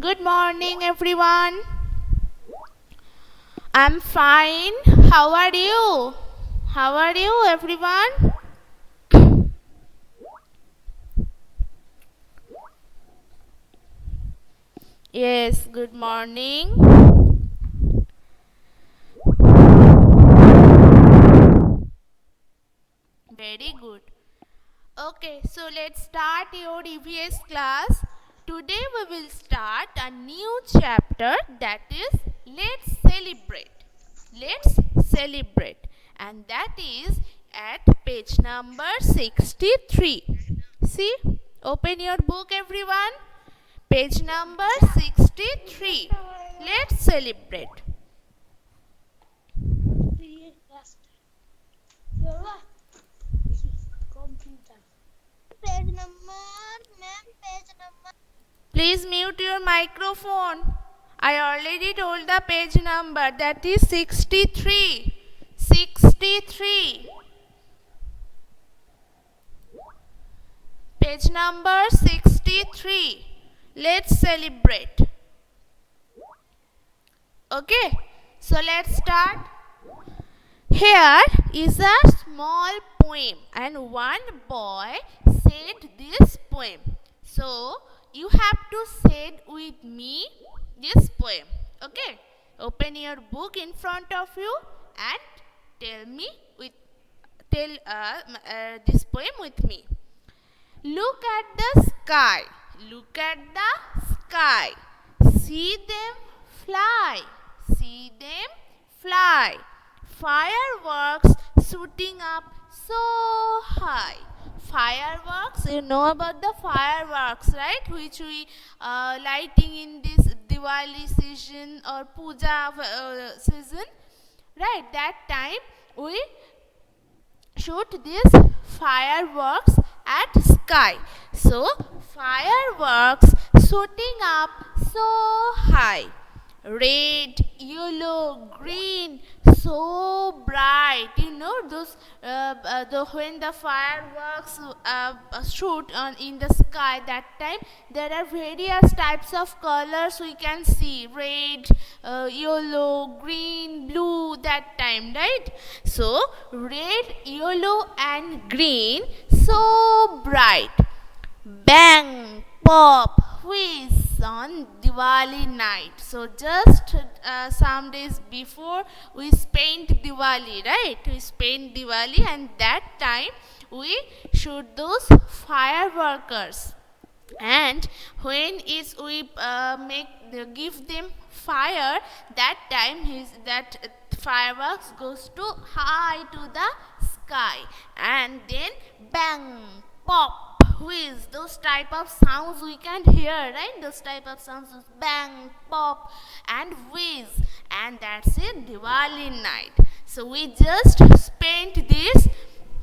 Good morning, everyone. I'm fine. How are you? How are you, everyone? Yes, good morning. Very good. Okay, so let's start your EVS class. Today we will start a new chapter, that is Let's Celebrate. Let's Celebrate. And that is at page number 63. See, open your book, everyone. Page number 63. Let's celebrate. Page number, ma'am, page number. Please mute your microphone. I already told the page number, that is 63. 63. Page number 63. Let's celebrate. Okay, so let's start. Here is a small poem, and one boy said this poem. So you have to say with me this poem. Okay, open your book in front of you and tell this poem with me. Look at the sky. Look at the sky. See them fly. See them fly. Fireworks shooting up so high. Fireworks, you know about the fireworks, right? Which we lighting in this Diwali season or Puja season, right? That time we shoot these fireworks at sky. So fireworks shooting up so high. Red, yellow, green, so bright. You know those when the fireworks shoot on in the sky. That time there are various types of colors we can see: red, yellow, green, blue. That time, right? So red, yellow, and green, so bright. Bang, pop, whiz on Diwali night. So just some days before we spent Diwali, right? We spent Diwali, and that time we shoot those fireworkers. And when is we give them fire, that time that fireworks goes to high to the sky, and then bang, pop, whiz, those type of sounds we can hear, right? Those type of sounds, bang, pop, and whiz, and that's it, Diwali night. So we just spent this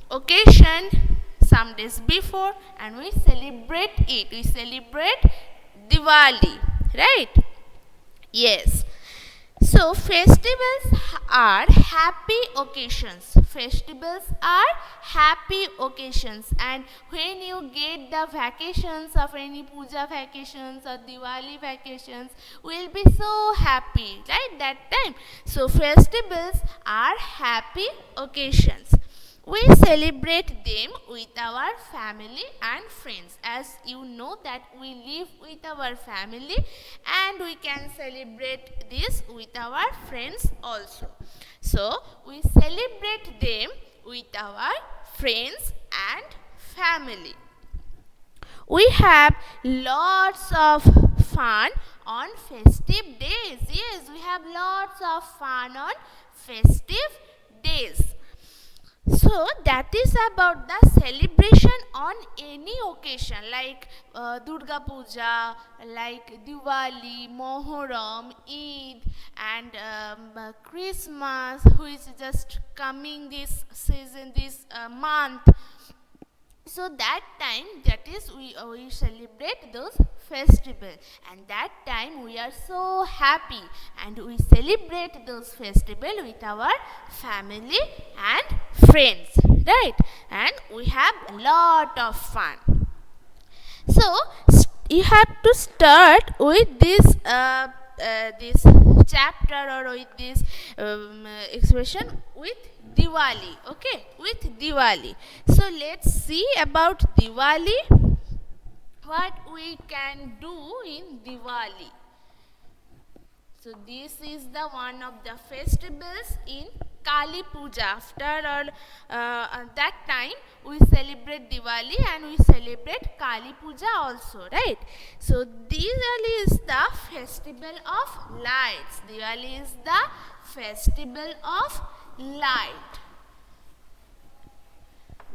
occasion some days before, and we celebrate it. We celebrate Diwali, right? Yes. So festivals are happy occasions. Festivals are happy occasions, and when you get the vacations of any puja vacations or Diwali vacations, we'll be so happy, right? That time. So festivals are happy occasions. We celebrate them with our family and friends. As you know that we live with our family, and we can celebrate this with our friends also. So we celebrate them with our friends and family. We have lots of fun on festive days. Yes, we have lots of fun on festive days. So that is about the celebration on any occasion, like Durga Puja, like Diwali, Mohoram, Eid, and Christmas, who is just coming this season, this month. So that time, that is we celebrate those festival, and that time we are so happy, and we celebrate those festival with our family and friends, right? And we have a lot of fun. So you have to start with this chapter or with this expression with Diwali. Okay, with Diwali. So let's see about Diwali. What we can do in Diwali. So this is the one of the festivals in Kali Puja. After that time we celebrate Diwali and we celebrate Kali Puja also, right? So Diwali is the festival of lights. Diwali is the festival of light.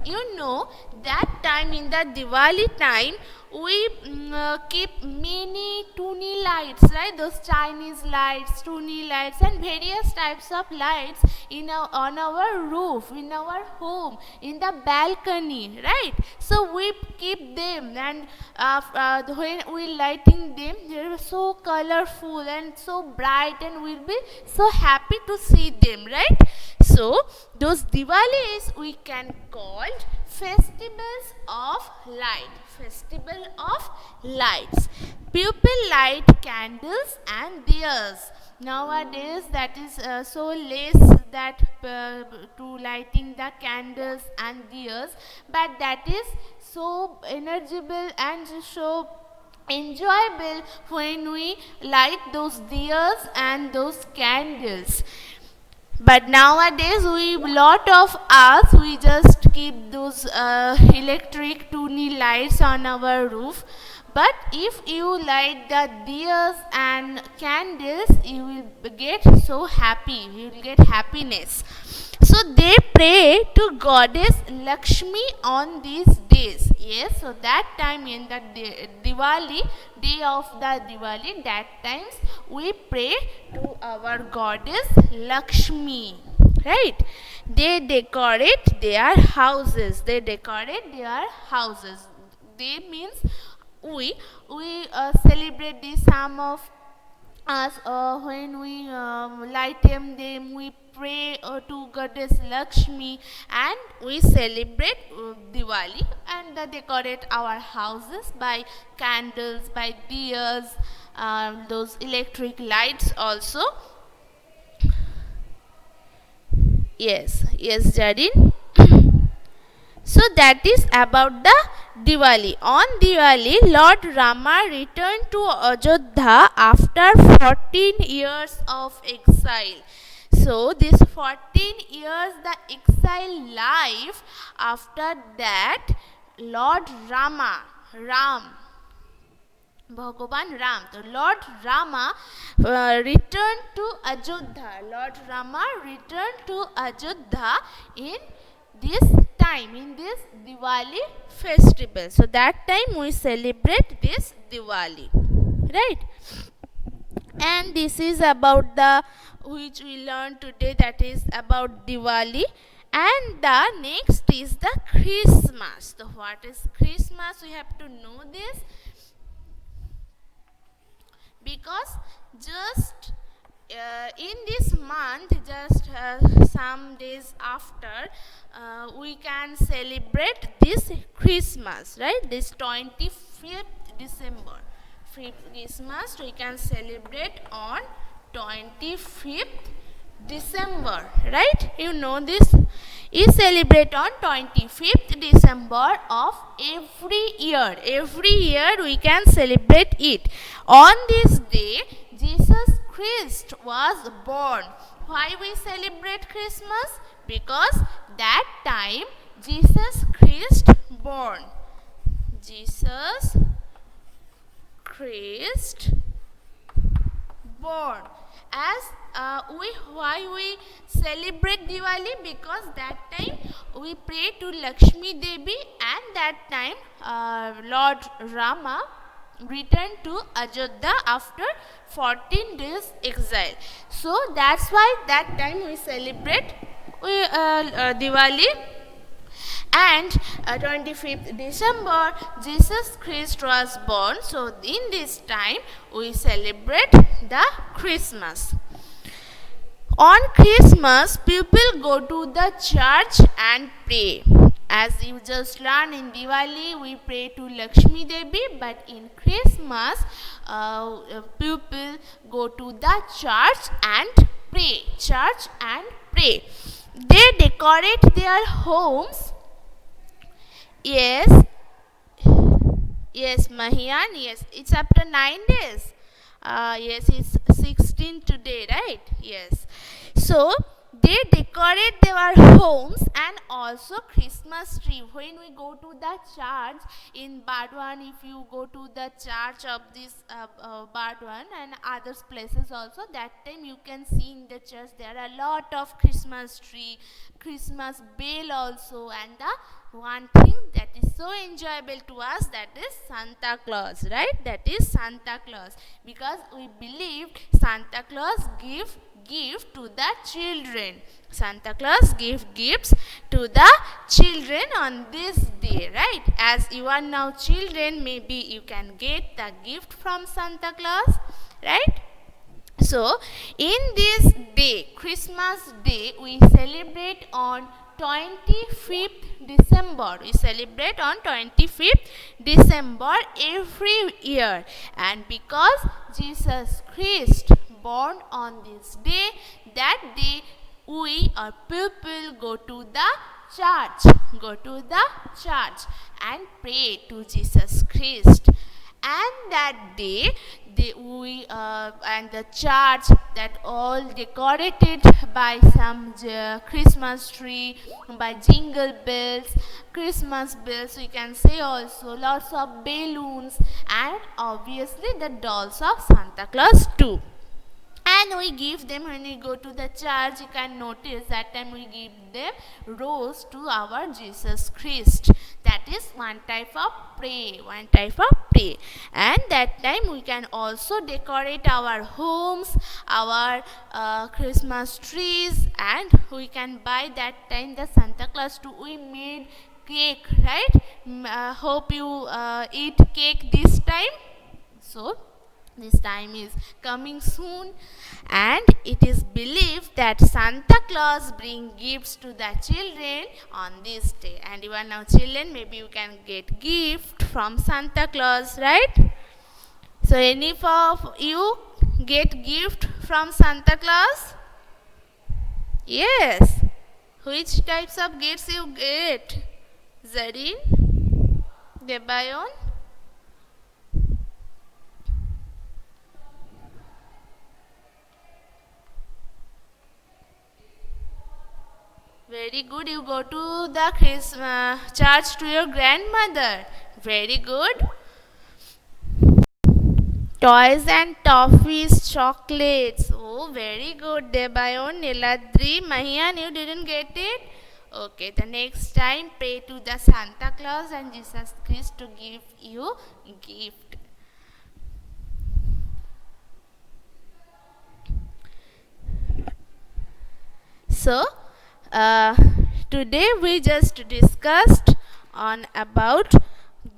You know that time in the Diwali time we keep many tuni lights, right? Those Chinese lights, tuni lights and various types of lights on our roof, in our home, in the balcony, right? So we keep them, and when we lighting them, they are so colorful and so bright, and we'll be so happy to see them, right? So those Diwalis we can call festivals of light. Festival of lights. People light candles and diyas. Nowadays that is so less that to lighting the candles and diyas, but that is so energible and so enjoyable when we light those diyas and those candles. But nowadays lot of us we just keep those electric tuni lights on our roof. But if you light the diyas and candles, you will get so happy, you will get happiness. So they pray to goddess Lakshmi on these days. Yes, so that time in the Diwali, day of the Diwali, that times we pray to our goddess Lakshmi. Right? They decorate their houses. They decorate their houses. They means we celebrate this some of us when we light them, we pray to goddess Lakshmi and we celebrate Diwali and decorate our houses by candles, by diyas, those electric lights also. Yes, Jadin. So that is about the Diwali. On Diwali, Lord Rama returned to Ajodhya after 14 years of exile. So this 14 years the exile life, after that Lord Bhagavan Ram. So Lord Rama returned to Ajodhya. Lord Rama returned to Ajodhya in this time, in this Diwali festival. So that time we celebrate this Diwali, right? And this is about the which we learned today, that is about Diwali. And the next is the Christmas. So what is Christmas? We have to know this, because just in this month, just some days after, we can celebrate this Christmas, right? This 25th December. Christmas we can celebrate on 25th December, right? You know this is celebrate on 25th December of every year. Every year we can celebrate it. On this day, Jesus Christ was born. Why we celebrate Christmas? Because that time Jesus Christ born. Jesus Christ born. As why we celebrate Diwali? Because that time we pray to Lakshmi Devi, and that time Lord Rama returned to Ajodhya after 14 days exile. So that's why that time we celebrate Diwali. And 25th December, Jesus Christ was born. So in this time, we celebrate the Christmas. On Christmas, people go to the church and pray. As you just learned, in Diwali we pray to Lakshmi Devi, but in Christmas people go to the church and pray. Church and pray. They decorate their homes. Yes, yes, Mahian. Yes, it's after 9 days. Yes, it's 16 today, right? Yes. So they decorate their homes and also Christmas tree. When we go to the church in Bardwan, if you go to the church of this Bardwan and other places also, that time you can see in the church there are a lot of Christmas tree, Christmas bell also, and the one thing that is so enjoyable to us, that is Santa Claus, right? That is Santa Claus, because we believed Santa Claus give gift to the children. Santa Claus give gifts to the children on this day, right? As you are now children, maybe you can get the gift from Santa Claus, right? So in this day, Christmas day, we celebrate on 25th December. We celebrate on 25th December every year, and because Jesus Christ born on this day, that day we or people go to the church and pray to Jesus Christ. And that day we and the church that all decorated by some Christmas tree, by jingle bells, Christmas bells, we can say, also lots of balloons, and obviously the dolls of Santa Claus too. And we give them, when we go to the church, you can notice that time we give them rose to our Jesus Christ. That is one type of pray, and that time we can also decorate our homes, our Christmas trees, and we can buy that time the Santa Claus too. We made cake, right? Hope you eat cake this time. So this time is coming soon, and it is believed that Santa Claus bring gifts to the children on this day. And you are now children, maybe you can get gift from Santa Claus, right? So any of you get gift from Santa Claus? Yes. Which types of gifts you get? Zareen? Debayon? Very good. You go to the church to your grandmother. Very good. Toys and toffees, chocolates. Oh, very good. Debayon, Niladri, Mahian, you didn't get it? Okay, the next time pray to the Santa Claus and Jesus Christ to give you gift. So, today we just discussed on about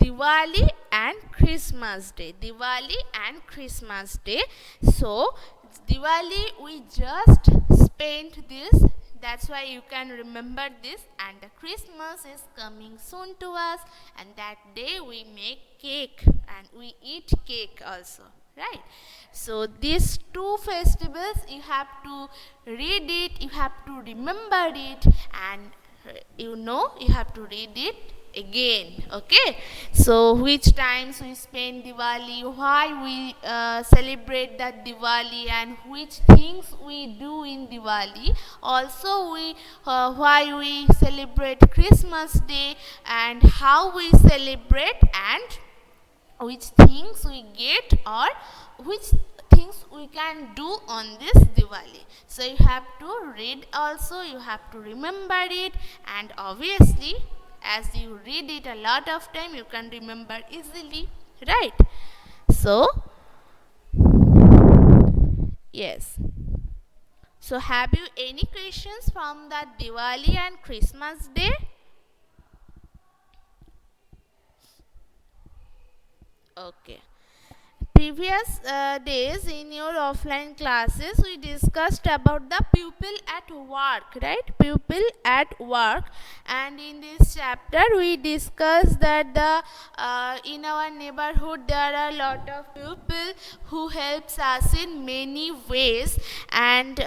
Diwali and Christmas Day. Diwali and Christmas Day. So, Diwali we just spent this. That's why you can remember this. And the Christmas is coming soon to us. And that day we make cake and we eat cake also. Right? So these two festivals you have to read it, you have to remember it, and you have to read it again. Okay, so which times we spend Diwali, why we celebrate that Diwali, and which things we do in Diwali. Also why we celebrate Christmas Day, and how we celebrate, and which things we get or which things we can do on this Diwali. So you have to read also, you have to remember it, and obviously as you read it a lot of time you can remember easily, right? So yes. So have you any questions from the Diwali and Christmas Day? Okay. previous days in your offline classes we discussed about the pupil at work, right? Pupil at work, and in this chapter we discussed that in our neighborhood there are a lot of people who helps us in many ways, and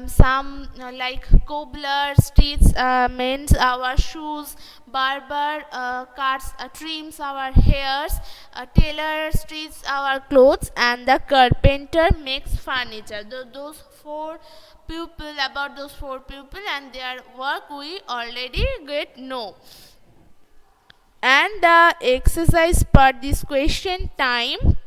some like cobbler stitches mends our shoes, barber cuts trims our hairs, tailor stitches our clothes, and the carpenter makes furniture. Those four people, about those four people and their work we already get know. And the exercise part, this question time,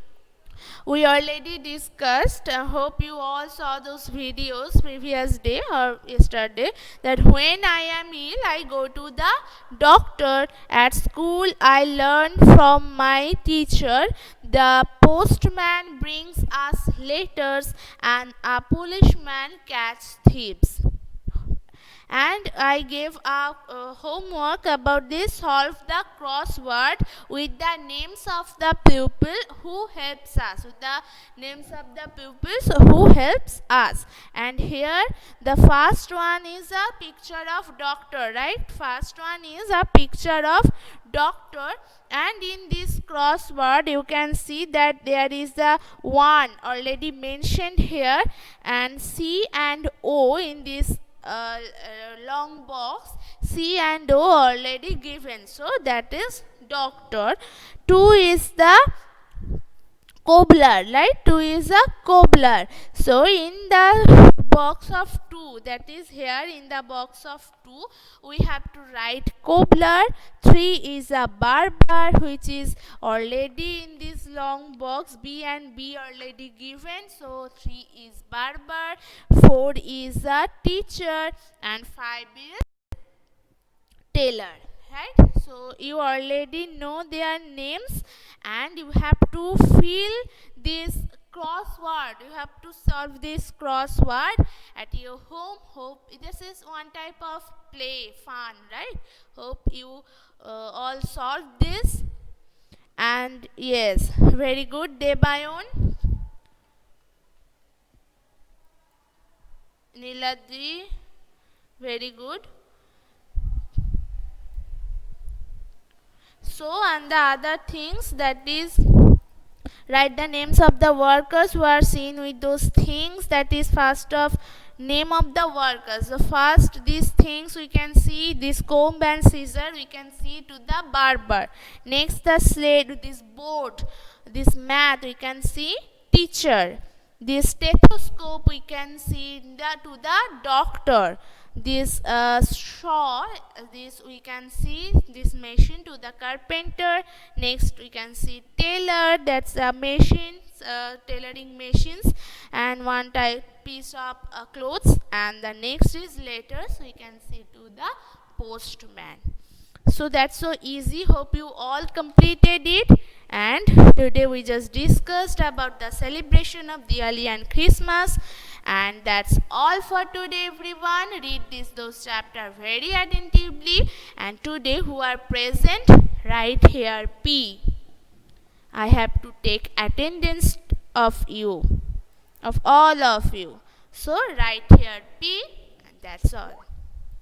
we already discussed. I hope you all saw those videos previous day or yesterday, that when I am ill I go to the doctor. At school I learn from my teacher. The postman brings us letters, and a policeman catches thieves. And I gave a homework about this: solve the crossword with the names of the pupil who helps us, with the names of the pupils who helps us. And here the first one is a picture of doctor, right? First one is a picture of doctor, and in this crossword you can see that there is the one already mentioned here, and C and O in this long box. C and O already given, so that is doctor. 2 is the cobbler, right? 2 is a cobbler. So in the box of 2, that is here in the box of 2, we have to write cobbler. 3 is a barber, which is already in this long box. B and B already given, so 3 is barber. 4 is a teacher, and 5 is tailor, right? So you already know their names, and you have to fill this crossword. You have to solve this crossword at your home. Hope this is one type of play, fun, right? Hope you all solve this. And yes, very good, Debayon, Niladri, very good. So, and the other things, that is, write the names of the workers who are seen with those things. That is first of name of the workers. So first these things we can see, this comb and scissor we can see to the barber. Next the slate, this board, this mat we can see teacher. This stethoscope we can see to the doctor. This saw, this we can see this machine to the carpenter. Next we can see tailor, that's a machine, tailoring machines, and one type piece of clothes. And the next is letters, we can see to the postman. So that's so easy. Hope you all completed it. And today we just discussed about the celebration of Diwali and Christmas. And that's all for today, everyone. Read those chapters very attentively. And today who are present, write here P. I have to take attendance of you, of all of you. So write here P, and that's all.